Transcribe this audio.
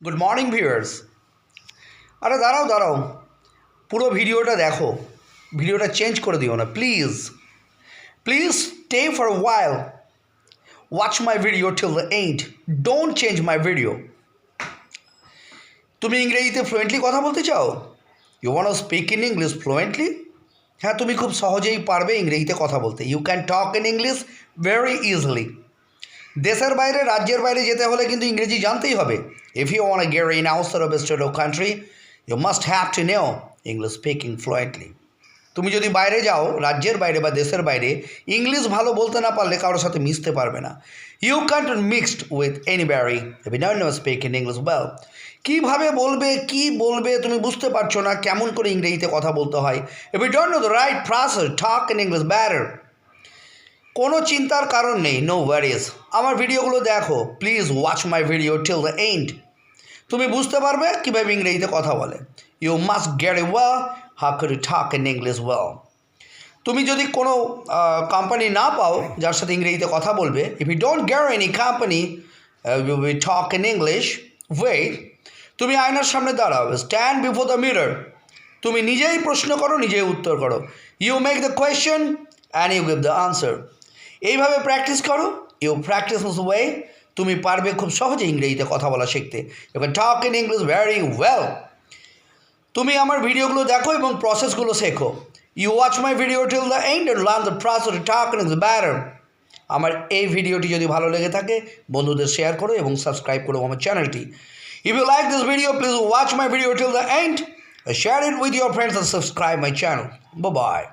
Good morning viewers. আরে দাঁড়াও দাঁড়াও, পুরো ভিডিওটা দেখো, ভিডিওটা চেঞ্জ করে দিও না please. Please stay for a while, watch my video till the end, don't change my video. তুমি ইংরেজিতে ফ্লুয়েন্টলি কথা বলতে চাও? You want to speak in English fluently? হ্যাঁ, তুমি খুব সহজেই পারবে ইংরেজিতে কথা বলতে। You can talk in English very easily. দেশের বাইরে, রাজ্যের বাইরে যেতে হলে কিন্তু ইংরেজি জানতেই হবে। If you want to get in outside of state of country, you must have to know English speaking fluently. তুমি যদি বাইরে যাও, রাজ্যের বাইরে বা দেশের বাইরে, ইংলিশ ভালো বলতে না পারলে কারোর সাথে মিশতে পারবে না। You can't mixed with anybody if you don't know speak in English well. কীভাবে বলবে, কি বলবে তুমি বুঝতে পারছো না, কেমন করে ইংরেজিতে কথা বলতে হয়। If you don't know the right phrases, talk in English better. কোনো চিন্তার কারণ নেই, নো ওয়ারিজ। আমার ভিডিওগুলো দেখো, please watch my video till the end. তুমি বুঝতে পারবে কীভাবে ইংরেজিতে কথা বলে। You must get a well how could you talk in English well. তুমি যদি কোনো কোম্পানি না পাও যার সাথে ইংরেজিতে কথা বলবে, if you don't get any company we talk in English way, তুমি আয়নার সামনে দাঁড়াও, স্ট্যান্ড বিফোর দ্য মিরর। তুমি নিজেই প্রশ্ন করো, নিজেই উত্তর করো। You make the question and you give the answer. এইভাবে প্র্যাকটিস করো। ইউ প্র্যাকটিস দিস ওয়ে, তুমি পারবে খুব সহজে ইংরেজিতে কথা বলা শিখতে। You can talk in English very well. তুমি আমার ভিডিওগুলো দেখো এবং প্রসেসগুলো শেখো। You watch my video till the end and learn the process to talk in English better. আমার এই ভিডিওটি যদি ভালো লেগে থাকে, বন্ধুদের শেয়ার করো এবং সাবস্ক্রাইব করো আমার চ্যানেলটি। If you like this video, please watch my video till the end, share it with your friends and subscribe my channel. Bye bye.